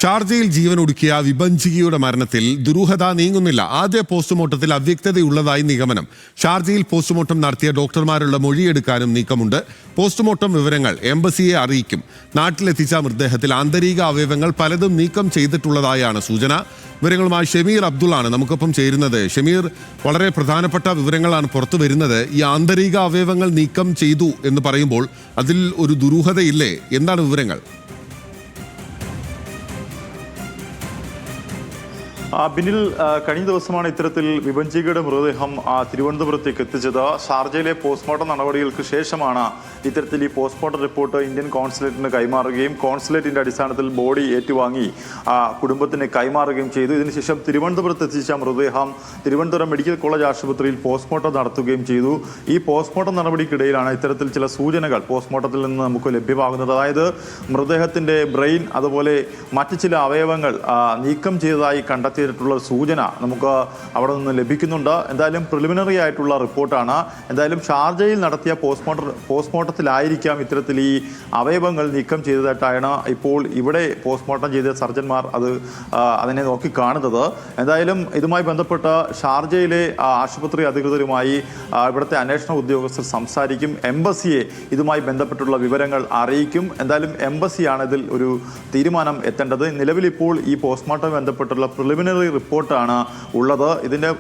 ഷാർജയിൽ ജീവനൊടുക്കിയ വിഭജികയുടെ മരണത്തിൽ ദുരൂഹത നീങ്ങുന്നില്ല. ആദ്യ പോസ്റ്റ്മോർട്ടത്തിൽ അവ്യക്തതയുള്ളതായി നിഗമനം. ഷാർജയിൽ പോസ്റ്റ്മോർട്ടം നടത്തിയ ഡോക്ടർമാരുള്ള മൊഴിയെടുക്കാനും നീക്കമുണ്ട്. പോസ്റ്റ്മോർട്ടം വിവരങ്ങൾ എംബസിയെ അറിയിക്കും. നാട്ടിലെത്തിച്ച മൃതദേഹത്തിൽ ആന്തരിക അവയവങ്ങൾ പലതും നീക്കം ചെയ്തിട്ടുള്ളതായാണ് സൂചന. വിവരങ്ങളുമായി ഷമീർ അബ്ദുള്ളാണ് നമുക്കൊപ്പം ചേരുന്നത്. ഷമീർ, വളരെ പ്രധാനപ്പെട്ട വിവരങ്ങളാണ് പുറത്തു വരുന്നത്. ഈ ആന്തരിക അവയവങ്ങൾ നീക്കം ചെയ്തു എന്ന് പറയുമ്പോൾ അതിൽ ഒരു ദുരൂഹതയില്ലേ? എന്താണ് വിവരങ്ങൾ? ബിനിൽ, കഴിഞ്ഞ ദിവസമാണ് ഇത്തരത്തിൽ വിഭജികയുടെ മൃതദേഹം തിരുവനന്തപുരത്തേക്ക് എത്തിച്ചത്. ഷാർജയിലെ പോസ്റ്റ്മോർട്ടം നടപടികൾക്ക് ശേഷമാണ് ഇത്തരത്തിൽ ഈ പോസ്റ്റ്മോർട്ടം റിപ്പോർട്ട് ഇന്ത്യൻ കോൺസുലേറ്റിന് കൈമാറുകയും കോൺസുലേറ്റിന്റെ അടിസ്ഥാനത്തിൽ ബോഡി ഏറ്റുവാങ്ങി കുടുംബത്തിന് കൈമാറുകയും ചെയ്തു. ഇതിനുശേഷം തിരുവനന്തപുരത്ത് എത്തിച്ച മൃതദേഹം തിരുവനന്തപുരം മെഡിക്കൽ കോളേജ് ആശുപത്രിയിൽ പോസ്റ്റ്മോർട്ടം നടത്തുകയും ചെയ്തു. ഈ പോസ്റ്റ്മോർട്ടം നടപടിക്കിടയിലാണ് ഇത്തരത്തിൽ ചില സൂചനകൾ പോസ്റ്റ്മോർട്ടത്തിൽ നിന്ന് നമുക്ക് ലഭ്യമാകുന്നത്. അതായത് മൃതദേഹത്തിന്റെ ബ്രെയിൻ അതുപോലെ മറ്റു ചില അവയവങ്ങൾ നീക്കം ചെയ്തതായി കണ്ടെത്തിയിട്ടുള്ള സൂചന നമുക്ക് അവിടെ നിന്ന് ലഭിക്കുന്നുണ്ട്. എന്തായാലും പ്രിലിമിനറി ആയിട്ടുള്ള റിപ്പോർട്ടാണ്. എന്തായാലും ഷാർജയിൽ നടത്തിയ പോസ്റ്റ്മോർട്ടത്തിലായിരിക്കാം ഇത്തരത്തിൽ ഈ അവയവങ്ങൾ നീക്കം ചെയ്തതായിട്ടാണ് ഇപ്പോൾ ഇവിടെ പോസ്റ്റ്മോർട്ടം ചെയ്ത സർജന്മാർ അതിനെ നോക്കി കാണുന്നത്. എന്തായാലും ഇതുമായി ബന്ധപ്പെട്ട് ഷാർജയിലെ ആശുപത്രി അധികൃതരുമായി ഇവിടുത്തെ അന്വേഷണ ഉദ്യോഗസ്ഥർ സംസാരിക്കും. എംബസിയെ ഇതുമായി ബന്ധപ്പെട്ടുള്ള വിവരങ്ങൾ അറിയിക്കും. എന്തായാലും എംബസിയാണ് ഇതിൽ ഒരു തീരുമാനം എത്തേണ്ടത്. നിലവിൽ ഇപ്പോൾ ഈ പോസ്റ്റ്മോർട്ടം ബന്ധപ്പെട്ടുള്ള പ്രിലിമിനറി റിപ്പോർട്ടാണ് ഉള്ളത്. ഇതിൻ്റെ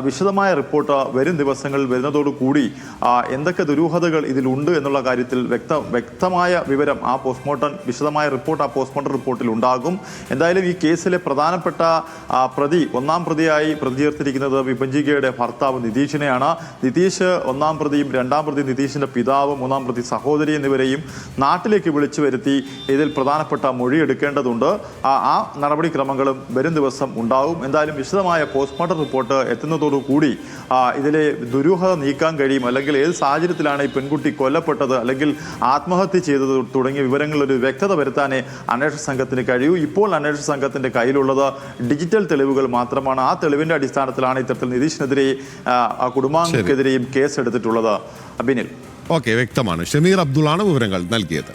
വിശദമായ റിപ്പോർട്ട് വരും ദിവസങ്ങളിൽ വരുന്നതോടുകൂടി എന്തൊക്കെ ദുരൂഹതകൾ ഇതിലുണ്ട് എന്നുള്ള കാര്യത്തിൽ വ്യക്തമായ വിവരം വിശദമായ റിപ്പോർട്ട് പോസ്റ്റ്മോർട്ടം റിപ്പോർട്ടിൽ ഉണ്ടാകും. എന്തായാലും ഈ കേസിലെ പ്രധാനപ്പെട്ട ഒന്നാം പ്രതിയായി പ്രതി ചേർത്തിരിക്കുന്നത് വിഭജികയുടെ ഭർത്താവ് നിതീഷിനെയാണ്. നിതീഷ് ഒന്നാം പ്രതിയും രണ്ടാം പ്രതി നിതീഷിന്റെ പിതാവും മൂന്നാം പ്രതി സഹോദരി എന്നിവരെയും നാട്ടിലേക്ക് വിളിച്ചു വരുത്തി ഇതിൽ പ്രധാനപ്പെട്ട മൊഴി എടുക്കേണ്ടതുണ്ട്. ആ നടപടിക്രമങ്ങളും വരും ദിവസം ഉണ്ടാകും. എന്തായാലും വിശദമായ പോസ്റ്റ്മോർട്ടം റിപ്പോർട്ട് എത്തുന്നതോടുകൂടി ഇതിലെ ദുരൂഹത നീക്കാൻ കഴിയും. അല്ലെങ്കിൽ ഏത് സാഹചര്യത്തിലാണ് ഈ പെൺകുട്ടി കൊല്ലപ്പെട്ടത് അല്ലെങ്കിൽ ആത്മഹത്യ ചെയ്തത് തുടങ്ങിയ വിവരങ്ങളിൽ ഒരു വ്യക്തത വരുത്താനേ അന്വേഷണ സംഘത്തിന് കഴിയൂ. ഇപ്പോൾ അന്വേഷണ സംഘത്തിന്റെ കയ്യിലുള്ളത് ഡിജിറ്റൽ തെളിവുകൾ മാത്രമാണ്. ആ തെളിവിന്റെ അടിസ്ഥാനത്തിലാണ് ഇത്തരത്തിൽ നിതീഷിനെതിരെ കുടുംബാംഗങ്ങൾക്കെതിരെയും കേസ് എടുത്തിട്ടുള്ളത്. ബിനിൽ, ഓക്കെ, വ്യക്തമാണ്. ഷമീർ അബ്ദുള്ളാണ് വിവരങ്ങൾ നൽകിയത്.